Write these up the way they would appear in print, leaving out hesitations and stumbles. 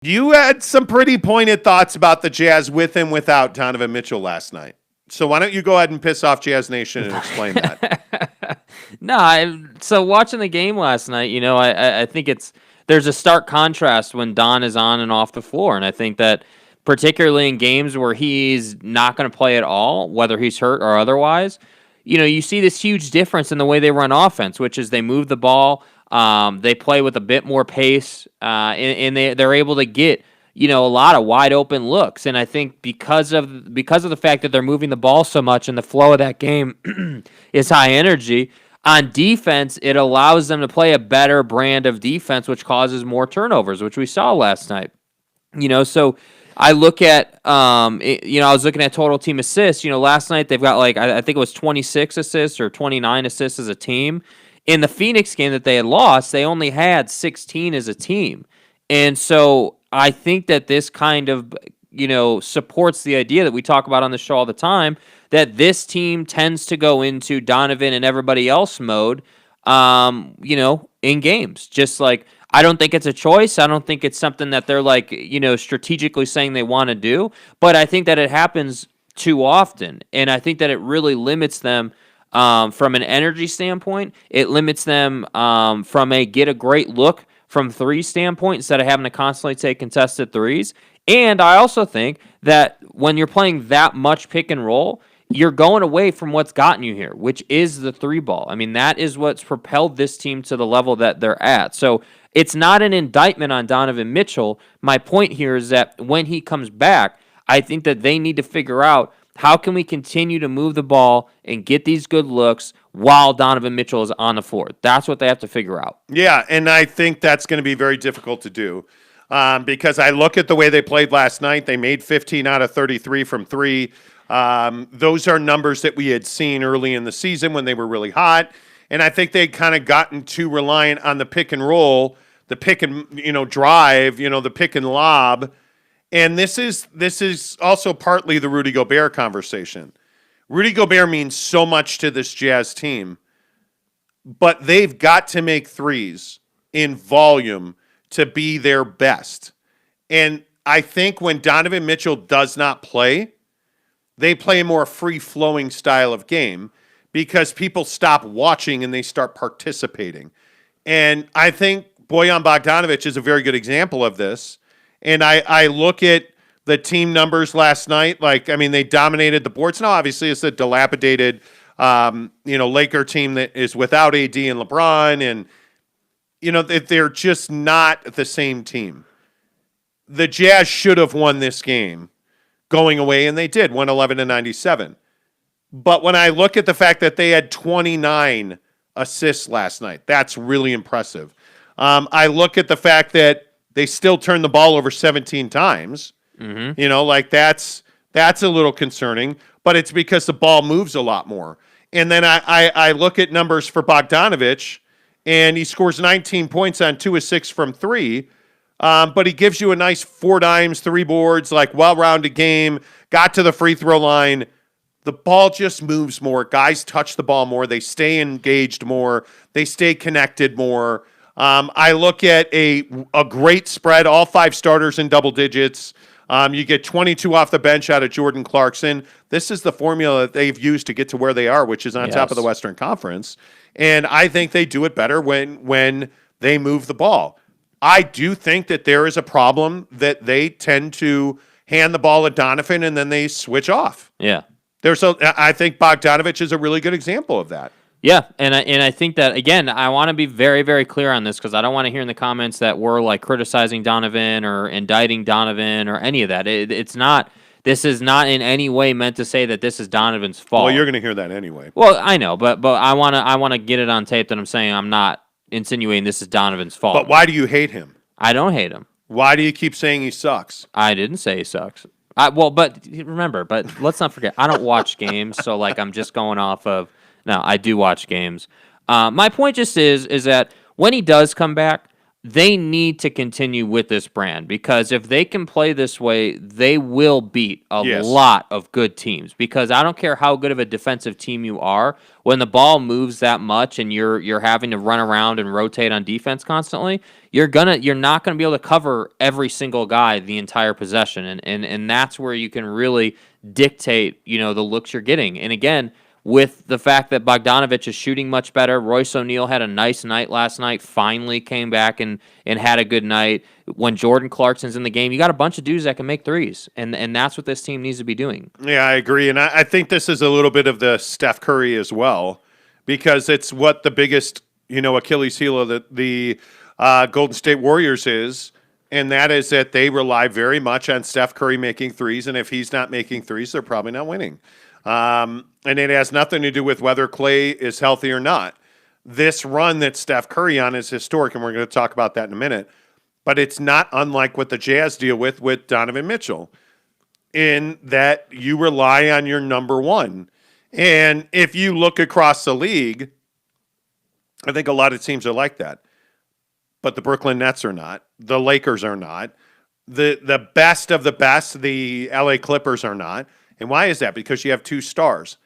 You had some pretty pointed thoughts about the Jazz with and without Donovan Mitchell last night. So why don't you go ahead and piss off Jazz Nation and explain that? So watching the game last night, I think there's a stark contrast when Don is on and off the floor, and I think that particularly in games where he's not going to play at all, whether he's hurt or otherwise, you see this huge difference in the way they run offense, which is they move the ball, they play with a bit more pace, and they're able to get a lot of wide open looks. And I think because of the fact that they're moving the ball so much and the flow of that game is high energy, on defense, it allows them to play a better brand of defense, which causes more turnovers, which we saw last night. So I look at, I was looking at total team assists. Last night they've got I think it was 26 assists or 29 assists as a team. In the Phoenix game that they had lost, they only had 16 as a team. And so I think that this kind of, supports the idea that we talk about on the show all the time, that this team tends to go into Donovan and everybody else mode, in games. Just like, I don't think it's a choice. I don't think it's something that they're strategically saying they want to do. But I think that it happens too often. And I think that it really limits them from an energy standpoint. It limits them from a get a great look from three standpoint instead of having to constantly take contested threes. And I also think that when you're playing that much pick and roll, you're going away from what's gotten you here, which is the three ball. I mean, that is what's propelled this team to the level that they're at. So it's not an indictment on Donovan Mitchell. My point here is that when he comes back, I think that they need to figure out how can we continue to move the ball and get these good looks while Donovan Mitchell is on the floor. That's what they have to figure out. Yeah, and I think that's going to be very difficult to do because I look at the way they played last night. They made 15 out of 33 from three. Those are numbers that we had seen early in the season when they were really hot. And I think they kind of gotten too reliant on the pick and roll, the pick and drive, the pick and lob. And this is also partly the Rudy Gobert conversation. Rudy Gobert means so much to this Jazz team, but they've got to make threes in volume to be their best. And I think when Donovan Mitchell does not play, they play a more free-flowing style of game because people stop watching and they start participating. And I think Bojan Bogdanovic is a very good example of this. And I look at the team numbers last night. They dominated the boards. Now, obviously, it's a dilapidated, Laker team that is without AD and LeBron. And, they're just not the same team. The Jazz should have won this game going away, and they did, 111-97. But when I look at the fact that they had 29 assists last night, that's really impressive. I look at the fact that they still turned the ball over 17 times. Mm-hmm. That's a little concerning, but it's because the ball moves a lot more. And then I look at numbers for Bogdanovic, and he scores 19 points on 2 of 6 from 3. But he gives you a nice 4 dimes, 3 boards, well-rounded game, got to the free throw line. The ball just moves more. Guys touch the ball more. They stay engaged more. They stay connected more. I look at a great spread, all 5 starters in double digits. You get 22 off the bench out of Jordan Clarkson. This is the formula that they've used to get to where they are, which is on top of the Western Conference. And I think they do it better when they move the ball. I do think that there is a problem that they tend to hand the ball to Donovan and then they switch off. Yeah. I think Bogdanovic is a really good example of that. Yeah, and I think that, again, I want to be very, very clear on this because I don't want to hear in the comments that we're criticizing Donovan or indicting Donovan or any of that. It's not. This is not in any way meant to say that this is Donovan's fault. Well, you're going to hear that anyway. Well, I know, but I want to get it on tape that I'm saying I'm not insinuating this is Donovan's fault. But why do you hate him? I don't hate him. Why do you keep saying he sucks? I didn't say he sucks. But remember, let's not forget, I don't watch games, so I'm just going off of. No, I do watch games. My point just is that when he does come back, they need to continue with this brand, because if they can play this way, they will beat a lot of good teams. Because I don't care how good of a defensive team you are, when the ball moves that much and you're having to run around and rotate on defense constantly, you're not gonna be able to cover every single guy the entire possession, and that's where you can really dictate, the looks you're getting. And again, with the fact that Bogdanovich is shooting much better. Royce O'Neal had a nice night last night, finally came back and had a good night. When Jordan Clarkson's in the game, you got a bunch of dudes that can make threes, and that's what this team needs to be doing. Yeah, I agree. And I think this is a little bit of the Steph Curry as well, because it's what the biggest, Achilles heel of the Golden State Warriors is, and that is that they rely very much on Steph Curry making threes, and if he's not making threes, they're probably not winning. And it has nothing to do with whether Clay is healthy or not. This run that Steph Curry on is historic, and we're going to talk about that in a minute. But it's not unlike what the Jazz deal with Donovan Mitchell, in that you rely on your number one. And if you look across the league, I think a lot of teams are like that. But the Brooklyn Nets are not. The Lakers are not. The best of the best, the LA Clippers are not. And why is that? Because you have two stars.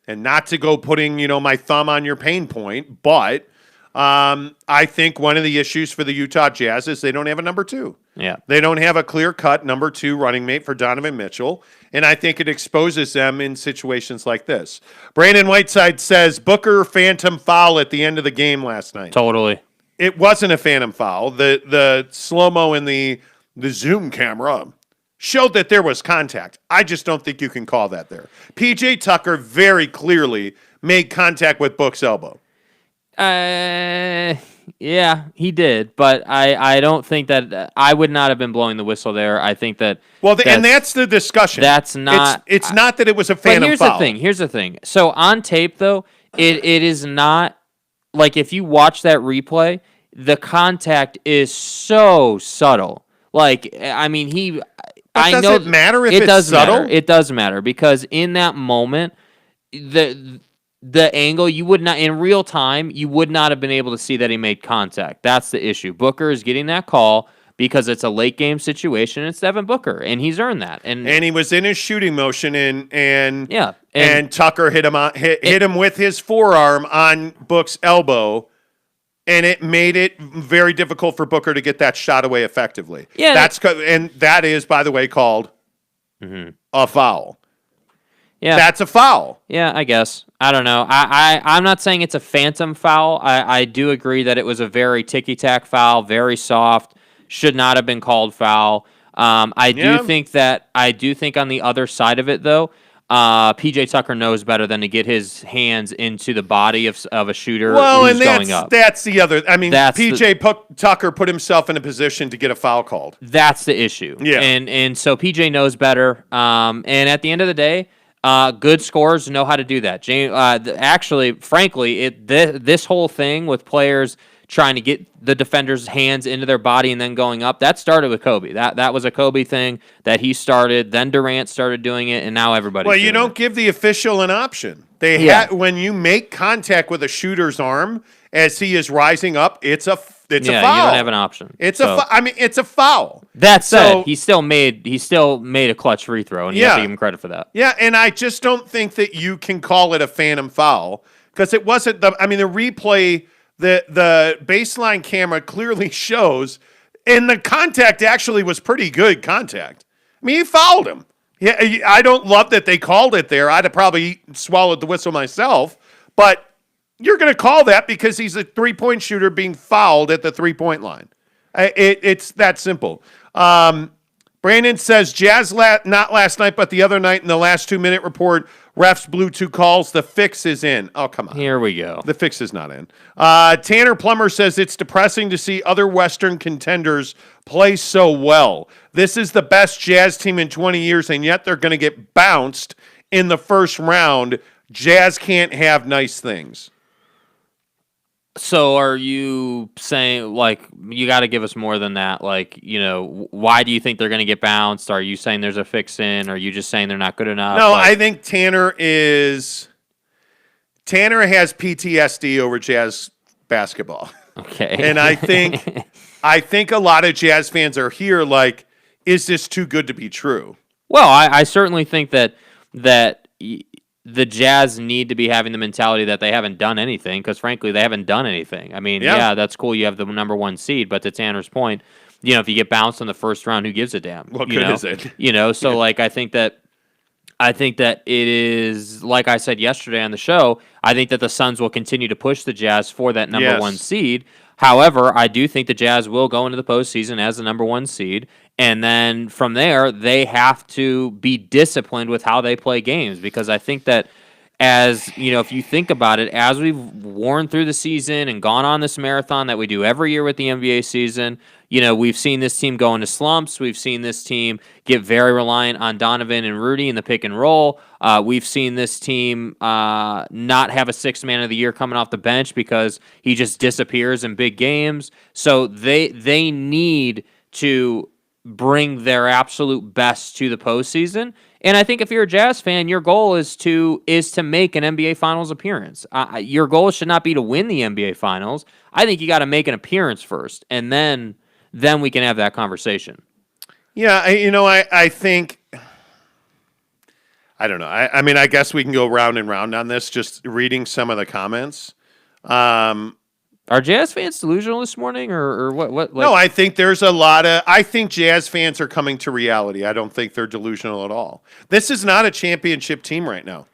And not to go putting, my thumb on your pain point, but I think one of the issues for the Utah Jazz is they don't have a number two. Yeah. They don't have a clear-cut number two running mate for Donovan Mitchell, and I think it exposes them in situations like this. Brandon Whiteside says, Booker phantom foul at the end of the game last night. Totally. It wasn't a phantom foul. The slow-mo in the zoom camera showed that there was contact. I just don't think you can call that there. P.J. Tucker very clearly made contact with Book's elbow. Yeah, he did, but I don't think that I would not have been blowing the whistle there. I think that and that's the discussion. That's not. It's not that it was a phantom foul. Here's the thing. So on tape, though, it is not like, if you watch that replay, the contact is so subtle. Like, I mean, Does it matter if it's subtle? It does matter, because in that moment, the angle, you would not, in real time, you would not have been able to see that he made contact. That's the issue. Booker is getting that call because it's a late game situation. It's Devin Booker, and he's earned that. And he was in his shooting motion, and Tucker hit him with his forearm on Book's elbow, and it made it very difficult for Booker to get that shot away effectively. Yeah, that is, by the way, called a foul. Yeah, that's a foul. Yeah, I guess. I don't know. I'm not saying it's a phantom foul. I do agree that it was a very ticky-tack foul, very soft, should not have been called foul. I do think on the other side of it, though, P.J. Tucker knows better than to get his hands into the body of a shooter who's going up. That's the other. I mean, P.J. Tucker put himself in a position to get a foul called. That's the issue. Yeah. And so P.J. knows better. And at the end of the day, good scorers know how to do that. Actually, frankly, this whole thing with players trying to get the defender's hands into their body and then going up, that started with Kobe. That was a Kobe thing that he started. Then Durant started doing it, and now everybody's doing it. Well, you don't give the official an option. When you make contact with a shooter's arm as he is rising up, it's a foul. You don't have an option. It's a foul. That said, he still made a clutch free throw, and you have to give him credit for that. Yeah, and I just don't think that you can call it a phantom foul, because it wasn't the replay. The baseline camera clearly shows, and the contact actually was pretty good contact. I mean, he fouled him. Yeah, I don't love that they called it there. I'd have probably swallowed the whistle myself, but you're going to call that because he's a three-point shooter being fouled at the three-point line. It's that simple. Brandon says, Jazz not last night, but the other night in the last 2-minute report, refs blew 2 calls. The fix is in. Oh, come on. Here we go. The fix is not in. Tanner Plummer says, it's depressing to see other Western contenders play so well. This is the best Jazz team in 20 years, and yet they're going to get bounced in the first round. Jazz can't have nice things. So are you saying, like, you got to give us more than that? Like, why do you think they're going to get bounced? Are you saying there's a fix in? Or are you just saying they're not good enough? No, I think Tanner has PTSD over Jazz basketball. Okay. And I think I think a lot of Jazz fans are here like, is this too good to be true? Well, I certainly think that the Jazz need to be having the mentality that they haven't done anything, because frankly, they haven't done anything. I mean, yeah, that's cool. You have the number one seed, but to Tanner's point, if you get bounced in the first round, who gives a damn? What good is it? So like I think that it is, like I said yesterday on the show, I think that the Suns will continue to push the Jazz for that number one seed. However, I do think the Jazz will go into the postseason as the number one seed. And then from there, they have to be disciplined with how they play games, because I think that if you think about it, as we've worn through the season and gone on this marathon that we do every year with the NBA season, we've seen this team go into slumps. We've seen this team get very reliant on Donovan and Rudy in the pick and roll. We've seen this team not have a sixth man of the year coming off the bench because he just disappears in big games. So they need to bring their absolute best to the postseason. And I think if you're a Jazz fan, your goal is to make an NBA Finals appearance. Your goal should not be to win the NBA Finals. I think you got to make an appearance first, and then we can have that conversation. Yeah, I think, I don't know. I mean, I guess we can go round and round on this, just reading some of the comments. Are Jazz fans delusional this morning, or what? No, I think there's a lot of. I think Jazz fans are coming to reality. I don't think they're delusional at all. This is not a championship team right now.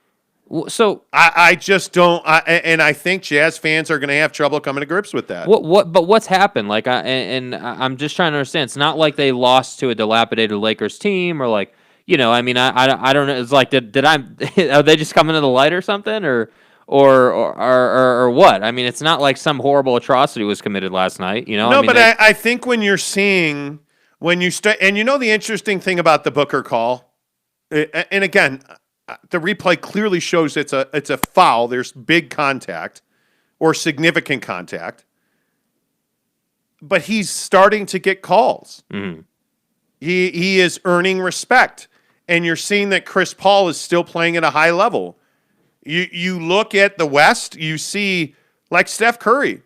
So I just don't. And I think Jazz fans are going to have trouble coming to grips with that. But what's happened? Like, I'm just trying to understand. It's not like they lost to a dilapidated Lakers team, or like, I mean, I don't know. It's like, are they just coming to the light or something, or what? I mean, it's not like some horrible atrocity was committed last night, No, I mean, but I think when you start, and the interesting thing about the Booker call, and again, the replay clearly shows it's a foul. There's big contact or significant contact, but he's starting to get calls. Mm-hmm. He is earning respect, and you're seeing that Chris Paul is still playing at a high level. You look at the West, you see like Steph Curry.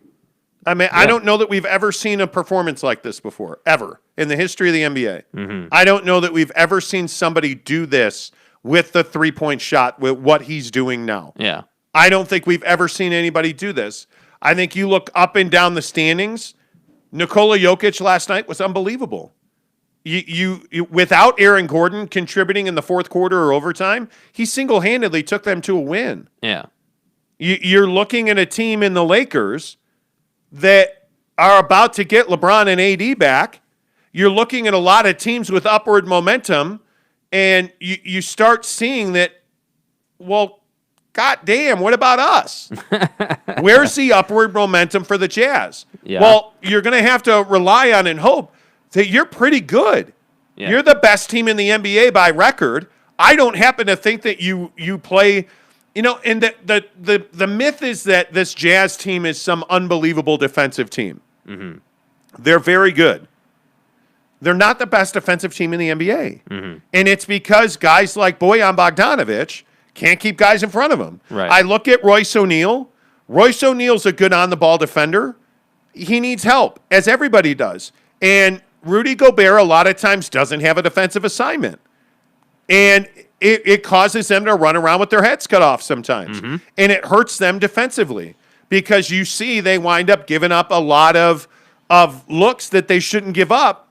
I mean, I don't know that we've ever seen a performance like this before, ever, in the history of the NBA. Mm-hmm. I don't know that we've ever seen somebody do this with the three-point shot, with what he's doing now. Yeah. I don't think we've ever seen anybody do this. I think you look up and down the standings, Nikola Jokic last night was unbelievable. You without Aaron Gordon contributing in the fourth quarter or overtime, he single-handedly took them to a win. Yeah. You're looking at a team in the Lakers that are about to get LeBron and AD back. You're looking at a lot of teams with upward momentum, and you start seeing that, well, goddamn, what about us? Where's the upward momentum for the Jazz? Yeah. Well, you're going to have to rely on and hope that you're pretty good. Yeah. You're the best team in the NBA by record. I don't happen to think that you play, and the myth is that this Jazz team is some unbelievable defensive team. Mm-hmm. They're very good. They're not the best defensive team in the NBA. Mm-hmm. And it's because guys like Bojan Bogdanovic can't keep guys in front of him. Right. I look at Royce O'Neal. Royce O'Neal's a good on-the-ball defender. He needs help, as everybody does. And Rudy Gobert a lot of times doesn't have a defensive assignment. And it causes them to run around with their heads cut off sometimes. Mm-hmm. And it hurts them defensively because you see they wind up giving up a lot of looks that they shouldn't give up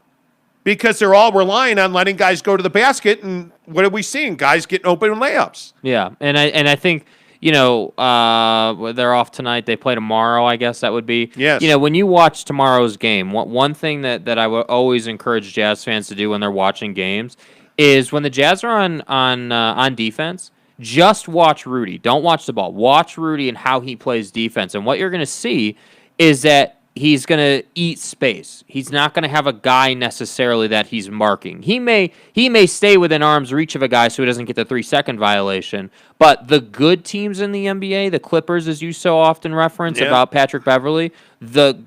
because they're all relying on letting guys go to the basket. And what are we seeing? Guys getting open layups. Yeah, and I think, they're off tonight. They play tomorrow, I guess that would be. Yes. When you watch tomorrow's game, one thing that I would always encourage Jazz fans to do when they're watching games is when the Jazz are on defense, just watch Rudy. Don't watch the ball. Watch Rudy and how he plays defense. And what you're going to see is that he's going to eat space. He's not going to have a guy necessarily that he's marking. He may stay within arm's reach of a guy so he doesn't get the 3-second violation. But the good teams in the NBA, the Clippers, as you so often reference about Patrick Beverley, the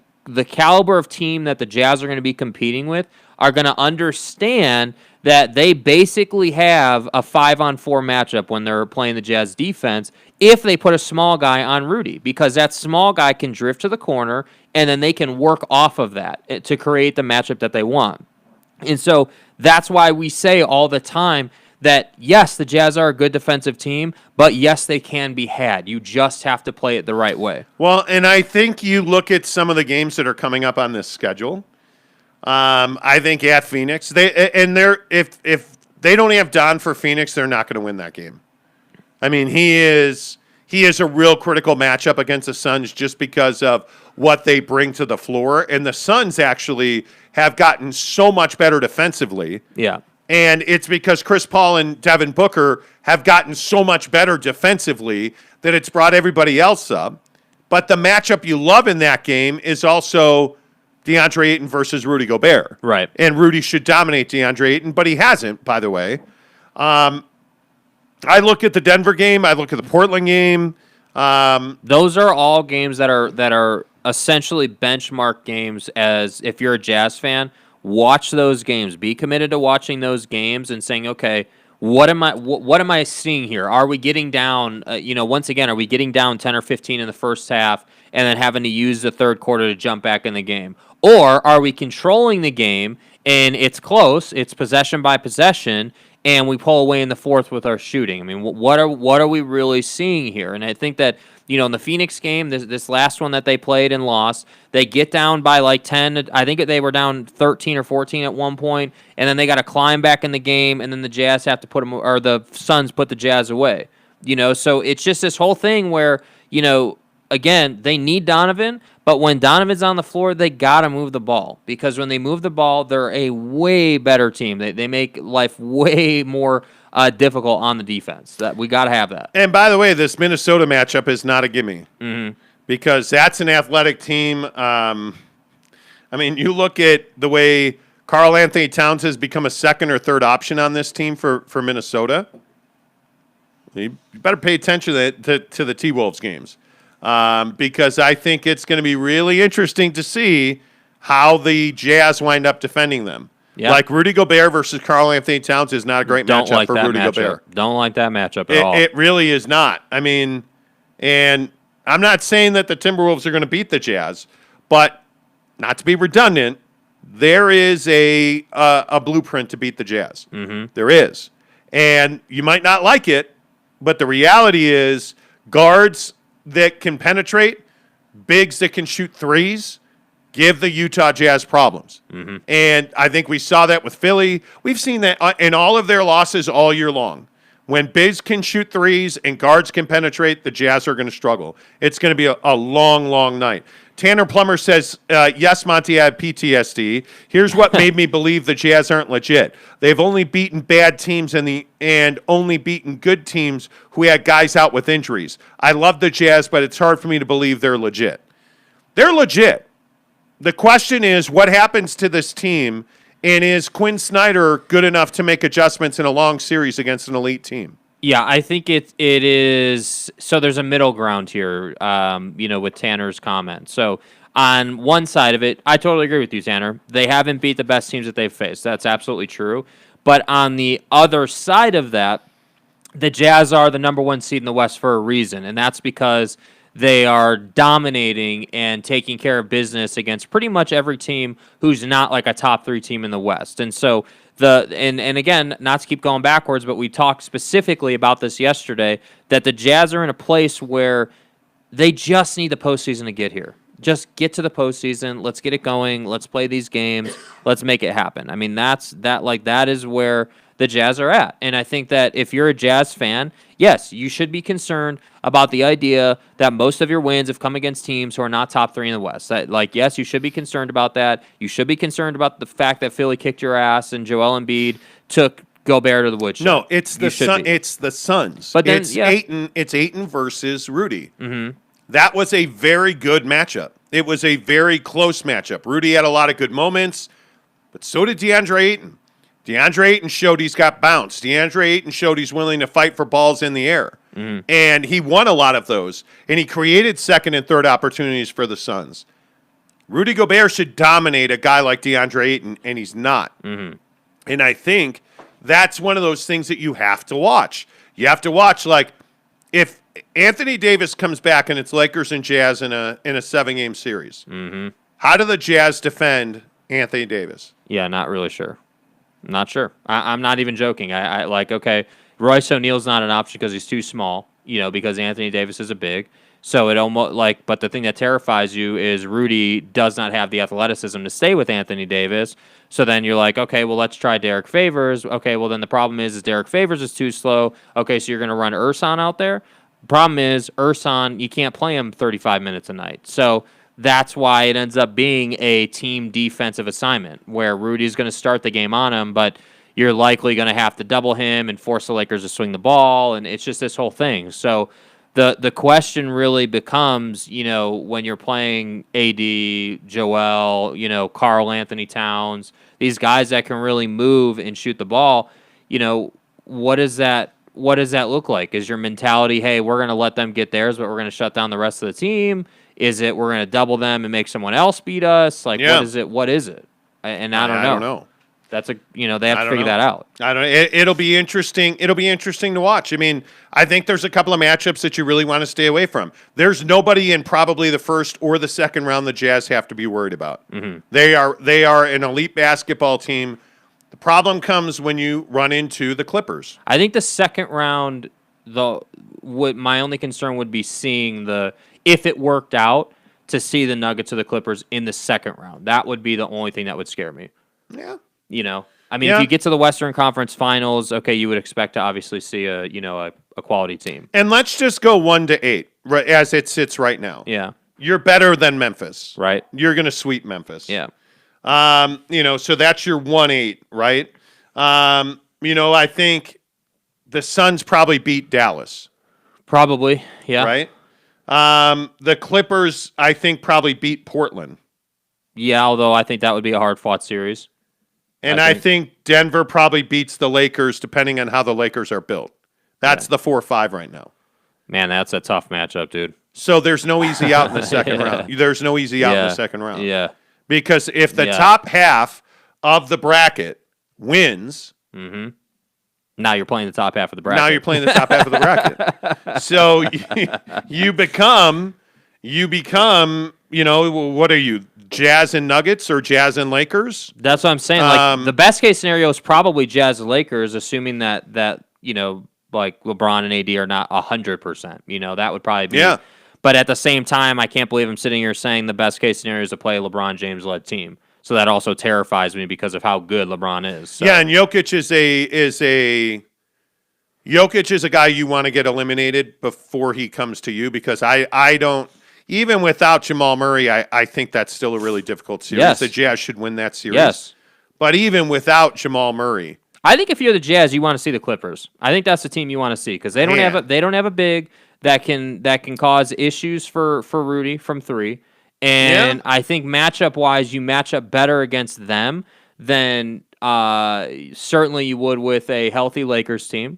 caliber of team that the Jazz are going to be competing with are going to understand that they basically have a 5-on-4 matchup when they're playing the Jazz defense if they put a small guy on Rudy, because that small guy can drift to the corner, and then they can work off of that to create the matchup that they want. And so that's why we say all the time that, yes, the Jazz are a good defensive team, but yes, they can be had. You just have to play it the right way. Well, and I think you look at some of the games that are coming up on this schedule. I think at Phoenix, if they don't have Don for Phoenix, they're not going to win that game. I mean, he is a real critical matchup against the Suns just because of what they bring to the floor, and the Suns actually have gotten so much better defensively. Yeah. And it's because Chris Paul and Devin Booker have gotten so much better defensively that it's brought everybody else up. But the matchup you love in that game is also DeAndre Ayton versus Rudy Gobert. Right. And Rudy should dominate DeAndre Ayton, but he hasn't, by the way. I look at the Denver game. I look at the Portland game. Those are all games that are essentially benchmark games. As if you're a Jazz fan, watch those games. Be committed to watching those games and saying, okay, what am I seeing here? Are we getting down? Once again, are we getting down 10 or 15 in the first half and then having to use the third quarter to jump back in the game? Or are we controlling the game and it's close, it's possession by possession, and we pull away in the fourth with our shooting? I mean, what are we really seeing here? And I think that, in the Phoenix game, this last one that they played and lost, they get down by like 10. I think they were down 13 or 14 at one point, and then they got to climb back in the game, and then the Jazz have to put them, or the Suns put the Jazz away. So it's just this whole thing where, again, they need Donovan, but when Donovan's on the floor, they got to move the ball, because when they move the ball, they're a way better team. They make life way more difficult on the defense. That we got to have that. And by the way, this Minnesota matchup is not a gimme, because that's an athletic team. You look at the way Karl Anthony Towns has become a second or third option on this team for Minnesota. You better pay attention to the T-Wolves games, because I think it's going to be really interesting to see how the Jazz wind up defending them. Yeah. Like Rudy Gobert versus Karl Anthony Towns is not a great matchup for Rudy Gobert. Don't like that matchup at all. It really is not. And I'm not saying that the Timberwolves are going to beat the Jazz, but not to be redundant, there is a blueprint to beat the Jazz. Mm-hmm. There is. And you might not like it, but the reality is guards that can penetrate, bigs that can shoot threes, give the Utah Jazz problems. Mm-hmm. And I think we saw that with Philly. We've seen that in all of their losses all year long. When bigs can shoot threes and guards can penetrate, the Jazz are going to struggle. It's going to be a long, long night. Tanner Plummer says, yes, Monty, I had PTSD. Here's what made me believe the Jazz aren't legit. They've only beaten bad teams and only beaten good teams who had guys out with injuries. I love the Jazz, but it's hard for me to believe they're legit. They're legit. The question is, what happens to this team, and is Quinn Snyder good enough to make adjustments in a long series against an elite team? Yeah, I think it is. So there's a middle ground here, with Tanner's comment. So on one side of it, I totally agree with you, Tanner. They haven't beat the best teams that they've faced. That's absolutely true. But on the other side of that, the Jazz are the number one seed in the West for a reason, and that's because they are dominating and taking care of business against pretty much every team who's not like a top 3 team in the West. And so and again, not to keep going backwards, but we talked specifically about this yesterday, that the Jazz are in a place where they just need the postseason to get here. Just get to the postseason. Let's get it going. Let's play these games. Let's make it happen. I mean, that is where the Jazz are at. And I think that if you're a Jazz fan, yes, you should be concerned about the idea that most of your wins have come against teams who are not top 3 in the West. Yes, you should be concerned about that. You should be concerned about the fact that Philly kicked your ass and Joel Embiid took Gobert to the woodshed. No, it's the Suns. But then, it's Ayton versus Rudy. Mm-hmm. That was a very good matchup. It was a very close matchup. Rudy had a lot of good moments, but so did DeAndre Ayton. DeAndre Ayton showed he's got bounce. DeAndre Ayton showed he's willing to fight for balls in the air. Mm-hmm. And he won a lot of those. And he created second and third opportunities for the Suns. Rudy Gobert should dominate a guy like DeAndre Ayton, and he's not. Mm-hmm. And I think that's one of those things that you have to watch. You have to watch, like, if Anthony Davis comes back and it's Lakers and Jazz in a 7-game series, how do the Jazz defend Anthony Davis? Yeah, not really sure. Not sure. I'm not even joking. I like, okay, Royce O'Neal's not an option because he's too small, because Anthony Davis is a big. So it almost but the thing that terrifies you is Rudy does not have the athleticism to stay with Anthony Davis. So then you're like, okay, well, let's try Derek Favors. Okay, well, then the problem is Derek Favors is too slow. Okay, so you're going to run Ersan out there. Problem is Ersan, you can't play him 35 minutes a night. So that's why it ends up being a team defensive assignment where Rudy's going to start the game on him, but you're likely going to have to double him and force the Lakers to swing the ball, and it's just this whole thing. So the question really becomes, when you're playing AD, Joel, Karl Anthony Towns, these guys that can really move and shoot the ball, what does that look like? Is your mentality, hey, we're going to let them get theirs, but we're going to shut down the rest of the team? Is it we're going to double them and make someone else beat us? Like, Yeah. What is it? What is it? And I don't know. I don't know. That's they have to figure that out. I don't know. It'll be interesting. It'll be interesting to watch. I mean, I think there's a couple of matchups that you really want to stay away from. There's nobody in probably the first or the second round the Jazz have to be worried about. Mm-hmm. They are an elite basketball team. The problem comes when you run into the Clippers. I think the second round, my only concern would be seeing if it worked out, to see the Nuggets or the Clippers in the second round. That would be the only thing that would scare me. Yeah. If you get to the Western Conference Finals, okay, you would expect to obviously see a quality team. And let's just go 1-8 right, as it sits right now. Yeah. You're better than Memphis. Right. You're going to sweep Memphis. Yeah. So that's your 1-8, right? I think the Suns probably beat Dallas. Probably, yeah. Right? The Clippers, I think, probably beat Portland. Yeah, although I think that would be a hard-fought series. And I think Denver probably beats the Lakers, depending on how the Lakers are built. That's the 4-5 right now. Man, that's a tough matchup, dude. So there's no easy out in the second round. There's no easy out in the second round. Yeah. Because if the top half of the bracket wins... Mm-hmm. Now you're playing the top half of the bracket. Now you're playing the top half of the bracket. So you become, what are you, Jazz and Nuggets or Jazz and Lakers? That's what I'm saying. Like the best case scenario is probably Jazz and Lakers, assuming that like LeBron and AD are not 100%. That would probably be. Yeah. But at the same time, I can't believe I'm sitting here saying the best case scenario is to play a LeBron James led team. So that also terrifies me because of how good LeBron is. So. Yeah, and Jokic is a guy you want to get eliminated before he comes to you, because I don't, even without Jamal Murray, I think that's still a really difficult series. Yes. The Jazz should win that series. Yes. But even without Jamal Murray, I think if you're the Jazz, you want to see the Clippers. I think that's the team you want to see, because they don't have a big that can cause issues for Rudy from three. And I think matchup-wise, you match up better against them than certainly you would with a healthy Lakers team.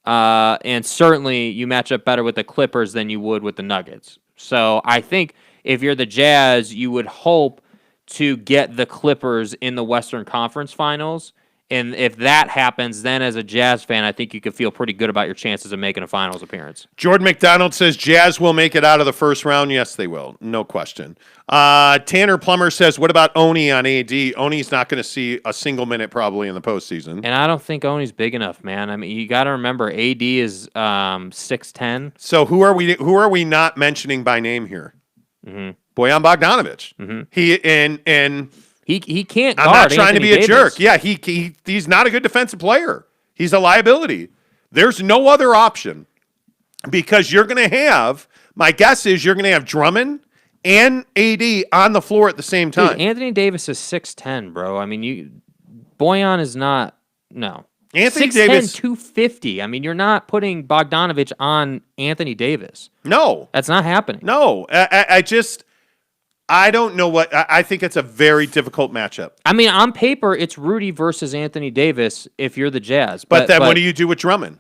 And certainly you match up better with the Clippers than you would with the Nuggets. So I think if you're the Jazz, you would hope to get the Clippers in the Western Conference Finals. And if that happens, then as a Jazz fan, I think you could feel pretty good about your chances of making a finals appearance. Jordan McDonald says Jazz will make it out of the first round. Yes, they will. No question. Tanner Plummer says, what about Oni on AD? Oni's not going to see a single minute probably in the postseason. And I don't think Oni's big enough, man. I mean, you got to remember, AD is 6'10". So who are we not mentioning by name here? Mm-hmm. Bojan Bogdanovic. Mm-hmm. He can't guard I'm not trying Anthony to be Davis. a jerk. Yeah, he's not a good defensive player. He's a liability. There's no other option, because you're going to have, my guess is you're going to have Drummond and AD on the floor at the same time. Dude, Anthony Davis is 6'10", bro. I mean, Bojan is not, no. Anthony 6'10", Davis, 250. I mean, you're not putting Bogdanovic on Anthony Davis. No. That's not happening. No. I don't know what, I think it's a very difficult matchup. I mean, on paper, it's Rudy versus Anthony Davis if you're the Jazz. But then what do you do with Drummond?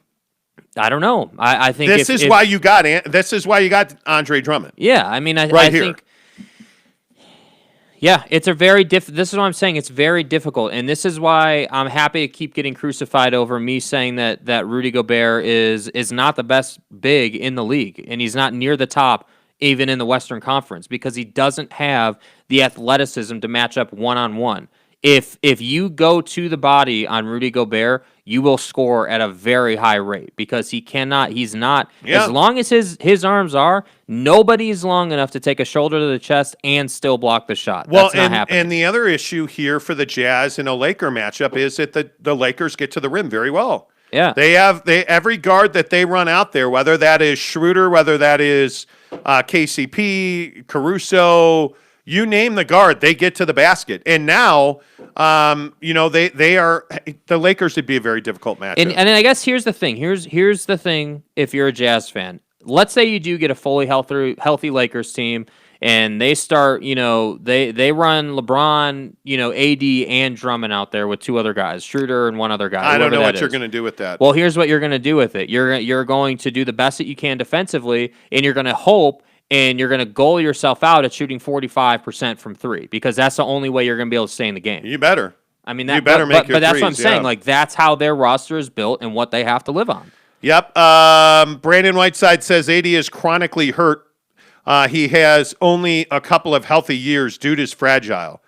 I don't know. I think this is why you got Andre Drummond. Yeah, I mean, I here. think Yeah, it's a very this is what I'm saying. It's very difficult, and this is why I'm happy to keep getting crucified over me saying that Rudy Gobert is not the best big in the league, and he's not near the top even in the Western Conference because he doesn't have the athleticism to match up one-on-one. If you go to the body on Rudy Gobert, you will score at a very high rate because he's not Yeah. as long as his arms are, nobody's long enough to take a shoulder to the chest and still block the shot. Well, That's not happening. and the other issue here for the Jazz in a Laker matchup is that the Lakers get to the rim very well. Yeah. Every guard that they run out there, whether that is Schroeder, whether that is KCP, Caruso, you name the guard, they get to the basket. And now, they are the Lakers would be a very difficult matchup. And I guess here's the thing. Here's the thing. If you're a Jazz fan, let's say you do get a fully healthy Lakers team, and they start, they run LeBron, AD and Drummond out there with two other guys, Schroeder and one other guy. I don't know what is. you're going to do with that. Well, here's what you're going to do with it. You're going to do the best that you can defensively, and you're going to hope and you're going to goal yourself out at shooting 45% from three because that's the only way you're going to be able to stay in the game. You better. I mean, you better make your but that's what I'm threes, saying. yeah. Like that's how their roster is built and what they have to live on. Yep. Brandon Whiteside says AD is chronically hurt. He has only a couple of healthy years. Dude is fragile.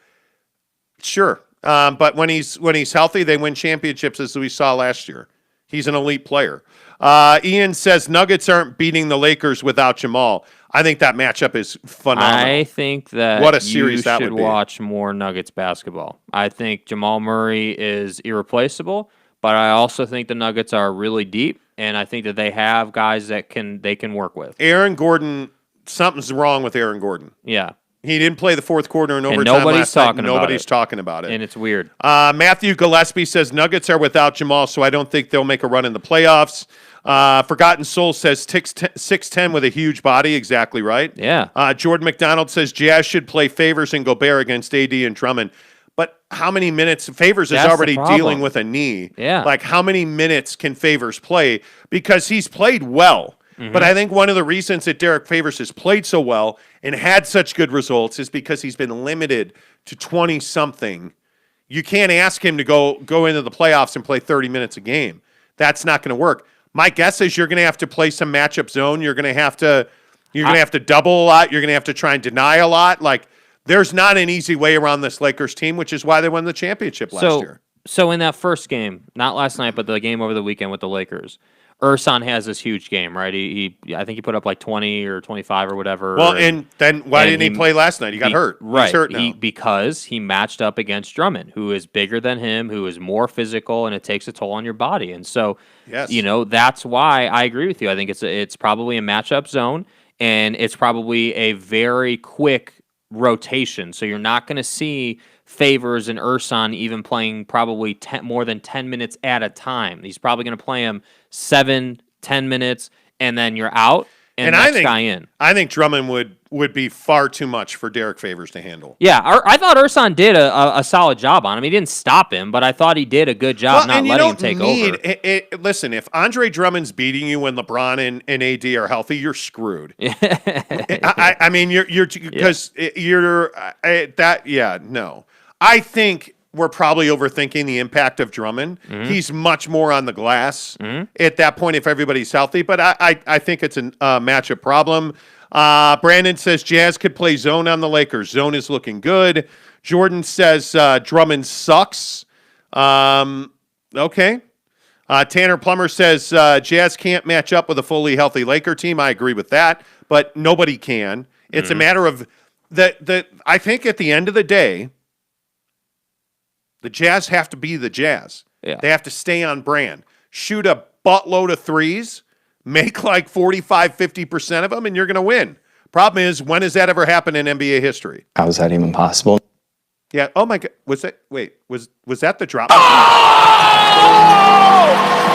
Sure. But when he's healthy, they win championships as we saw last year. He's an elite player. Ian says Nuggets aren't beating the Lakers without Jamal. I think that matchup is phenomenal. I think that what a series you that should would be. watch more Nuggets basketball. I think Jamal Murray is irreplaceable, but I also think the Nuggets are really deep, and I think that they have guys that they can work with. Aaron Gordon, something's wrong with Aaron Gordon. Yeah. He didn't play the fourth quarter in overtime nobody's last night. talking about Nobody's it. talking about it. And it's weird. Matthew Gillespie says Nuggets are without Jamal, so I don't think they'll make a run in the playoffs. Forgotten Soul says 6'10" with a huge body. Exactly right. Yeah. Jordan McDonald says Jazz should play Favors and Gobert against AD and Drummond. But how many minutes? Favors is That's the already problem. dealing with a knee. Yeah. Like how many minutes can Favors play? Because he's played well. But I think one of the reasons that Derek Favors has played so well and had such good results is because he's been limited to 20-something. You can't ask him to go into the playoffs and play 30 minutes a game. That's not going to work. My guess is you're going to have to play some matchup zone. You're going to have to double a lot. You're going to have to try and deny a lot. Like there's not an easy way around this Lakers team, which is why they won the championship last year. So in that first game, not last night, but the game over the weekend with the Lakers, Ersan has this huge game, right? I think he put up like 20 or 25 or whatever. Well, and then why didn't he play last night? He got hurt. Right. He's hurt now. Because he matched up against Drummond, who is bigger than him, who is more physical, and it takes a toll on your body. And so, Yes. that's why I agree with you. I think it's probably a matchup zone, and it's probably a very quick rotation. So you're not going to see Favors and Ersan even playing probably more than 10 minutes at a time. He's probably going to play him 7-10 minutes, and then you're out, and next guy in. I think Drummond would be far too much for Derek Favors to handle. Yeah, I thought Ersan did a solid job on him. He didn't stop him, but I thought he did a good job not letting him take over. Listen, if Andre Drummond's beating you when LeBron and AD are healthy, you're screwed. I mean, no. I think we're probably overthinking the impact of Drummond. He's much more on the glass at that point if everybody's healthy, but I think it's a matchup problem. Brandon says Jazz could play zone on the Lakers. Zone is looking good. Jordan says Drummond sucks. Okay. Tanner Plummer says Jazz can't match up with a fully healthy Laker team. I agree with that, but nobody can. It's a matter of I think at the end of the day, the Jazz have to be the Jazz. Yeah. They have to stay on brand. Shoot a buttload of threes, make like 45, 50% of them, and you're going to win. Problem is, when has that ever happened in NBA history? How is that even possible? Yeah. Oh, my God. Was that the drop? Oh!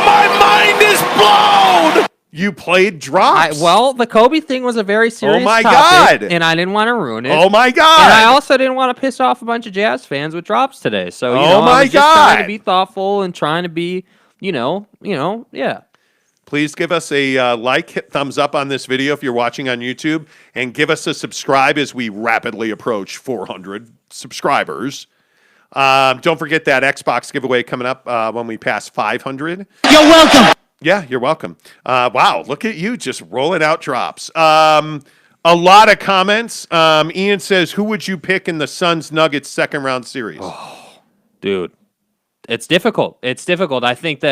My mind is blown! You played drops. Well, the Kobe thing was a very serious my topic, God. and I didn't want to ruin it. Oh, my God. And I also didn't want to piss off a bunch of Jazz fans with drops today. So, Oh, my I was just trying to God. be thoughtful and trying to be, yeah. Please give us a like, hit thumbs up on this video if you're watching on YouTube, and give us a subscribe as we rapidly approach 400 subscribers. Don't forget that Xbox giveaway coming up when we pass 500. You're welcome. Yeah, you're welcome. Wow, look at you just rolling out drops. A lot of comments. Ian says, who would you pick in the Suns-Nuggets second-round series? Oh, dude, it's difficult. It's difficult. I think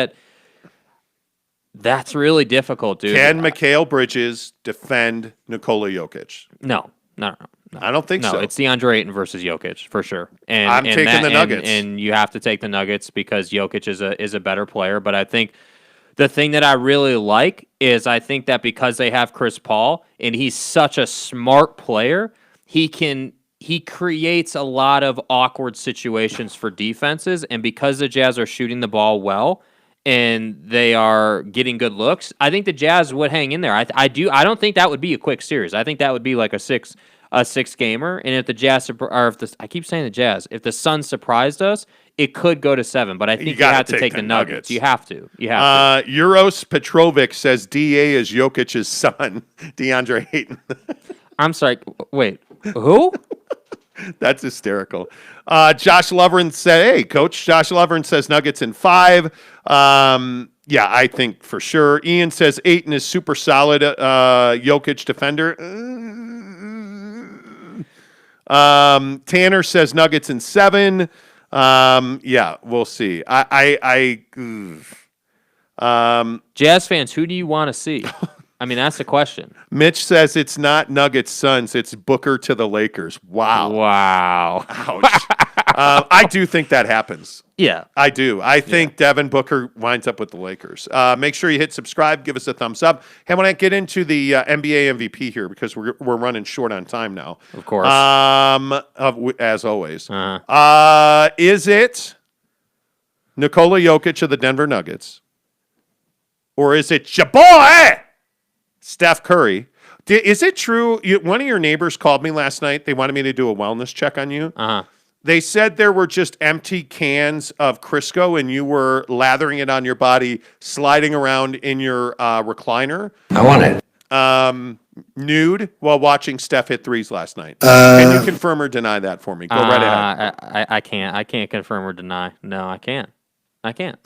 that's really difficult, dude. Can Mikal Bridges defend Nikola Jokic? No. I don't think so. No, it's DeAndre Ayton versus Jokic for sure. And I'm taking the Nuggets. And you have to take the Nuggets because Jokic is a better player. But I think the thing that I really like is I think that because they have Chris Paul and he's such a smart player, he creates a lot of awkward situations for defenses. And because the Jazz are shooting the ball well and they are getting good looks, I think the Jazz would hang in there. I don't think that would be a quick series. I think that would be like a six gamer. And if the Jazz I keep saying the Jazz, if the Suns surprised us, it could go to 7. But I think you have to take the Nuggets. You have to. Euros Petrovic says DA is Jokic's son, DeAndre Ayton. I'm sorry. Wait, who? That's hysterical. Josh Loverin said, hey, Coach. Josh Loverin says Nuggets in 5. Yeah, I think for sure. Ian says Ayton is super solid Jokic defender. Tanner says Nuggets in 7. Yeah, we'll see. Jazz fans, who do you want to see? I mean, that's the question. Mitch says it's not Nuggets Suns, it's Booker to the Lakers. Wow. Ouch. I do think that happens. Yeah. I do. I think Devin Booker winds up with the Lakers. Make sure you hit subscribe, give us a thumbs up. Hey, I want to get into the NBA MVP here because we're running short on time now. Of course. As always. Is it Nikola Jokic of the Denver Nuggets? Or is it your boy, Steph Curry? Is it true? One of your neighbors called me last night. They wanted me to do a wellness check on you. They said there were just empty cans of Crisco and you were lathering it on your body, sliding around in your recliner. I want it. Nude while watching Steph hit threes last night. Can you confirm or deny that for me? Go right ahead. I can't. I can't confirm or deny. No, I can't.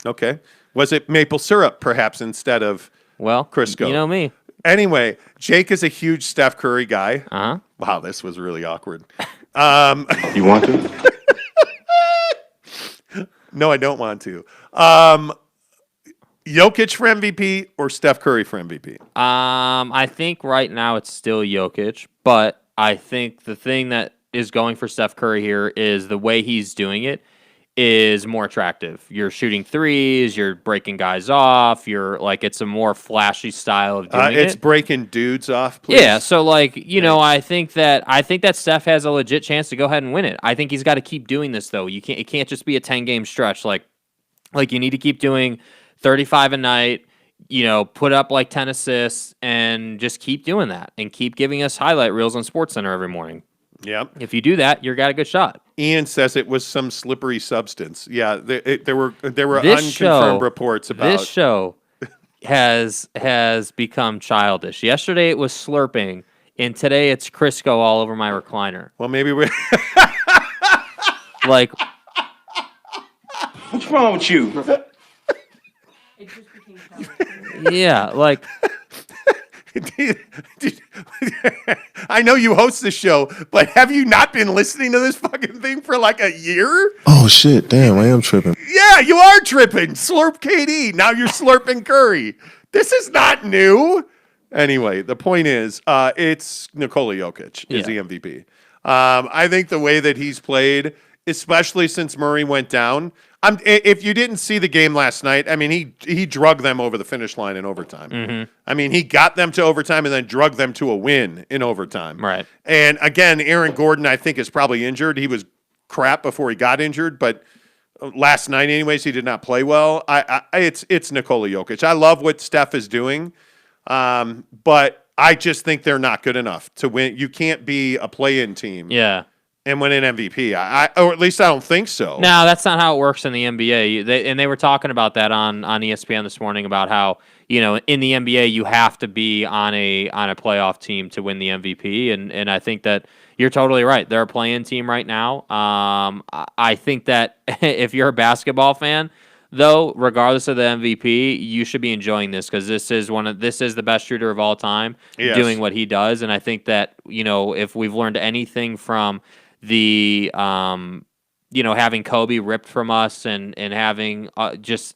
Okay. Was it maple syrup perhaps instead of Crisco? You know me. Anyway, Jake is a huge Steph Curry guy. Wow, this was really awkward. You want to? No, I don't want to. Jokic for MVP or Steph Curry for MVP? I think right now it's still Jokic, but I think the thing that is going for Steph Curry here is the way he's doing it is more attractive. You're shooting threes, you're breaking guys off, it's a more flashy style of doing it. It's breaking dudes off, please. Yeah, so I think that Steph has a legit chance to go ahead and win it. I think he's got to keep doing this though. It can't just be a 10-game stretch. Like you need to keep doing 35 a night, put up 10 assists and just keep doing that and keep giving us highlight reels on SportsCenter every morning. Yep. If you do that, you've got a good shot. Ian says it was some slippery substance. Yeah, there were unconfirmed reports about this show has become childish. Yesterday it was slurping, and today it's Crisco all over my recliner. Well, maybe we What's wrong with you? Yeah, I know you host the show, but have you not been listening to this fucking thing for a year? Oh, shit. Damn, I am tripping. Yeah, you are tripping. Slurp KD. Now you're slurping Curry. This is not new. Anyway, the point is, it's Nikola Jokic is the MVP. I think the way that he's played, especially since Murray went down, if you didn't see the game last night, I mean, he drug them over the finish line in overtime. Mm-hmm. I mean, he got them to overtime and then drug them to a win in overtime. Right. And again, Aaron Gordon, I think, is probably injured. He was crap before he got injured, but last night, anyways, he did not play well. It's Nikola Jokic. I love what Steph is doing, but I just think they're not good enough to win. You can't be a play-in team. Yeah. and win an MVP. Or at least I don't think so. No, that's not how it works in the NBA. They were talking about that on ESPN this morning about how, in the NBA you have to be on a playoff team to win the MVP, and I think that you're totally right. They're a play-in team right now. I think that if you're a basketball fan, though, regardless of the MVP, you should be enjoying this because this is the best shooter of all time doing what he does, and I think that if we've learned anything from the having Kobe ripped from us and having just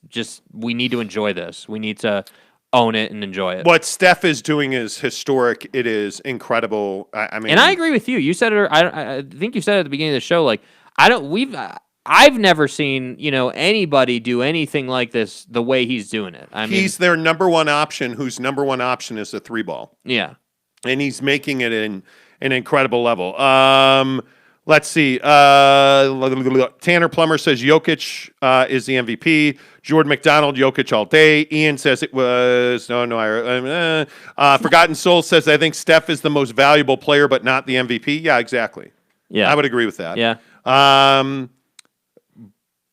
we need to enjoy this. We need to own it and enjoy it. What Steph is doing is historic. It is incredible. I mean, and I agree with you. You said it. I think you said it at the beginning of the show. Like I've never seen anybody do anything like this the way he's doing it. I mean, he's their number one option. Whose number one option is the 3-ball. Yeah, and he's making it in an incredible level. Let's see. Tanner Plummer says Jokic is the MVP. Jordan McDonald, Jokic all day. Ian says it was Forgotten Soul says I think Steph is the most valuable player, but not the MVP. Yeah, exactly. Yeah, I would agree with that. Yeah.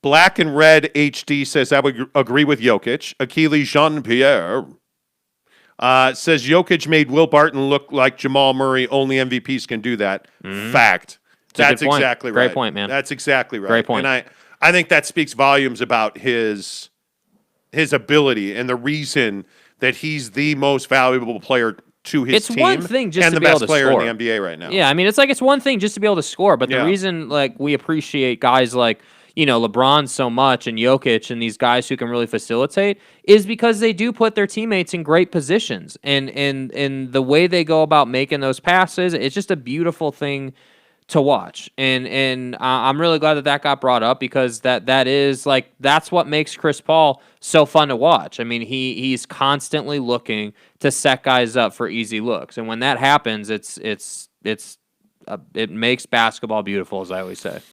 Black and Red HD says I would agree with Jokic. Achille Jean-Pierre says Jokic made Will Barton look like Jamal Murray. Only MVPs can do that. Fact. That's exactly right. Great point, man. That's exactly right. Great point. And I think that speaks volumes about his ability and the reason that he's the most valuable player to his team. It's one thing just and to the be able best to player score in the NBA right now. Yeah, I mean, it's one thing just to be able to score, but the reason we appreciate guys like LeBron so much and Jokic and these guys who can really facilitate is because they do put their teammates in great positions, and the way they go about making those passes, it's just a beautiful thing to watch, and I'm really glad that got brought up because that is that's what makes Chris Paul so fun to watch. I mean, he's constantly looking to set guys up for easy looks, and when that happens, it makes basketball beautiful, as I always say.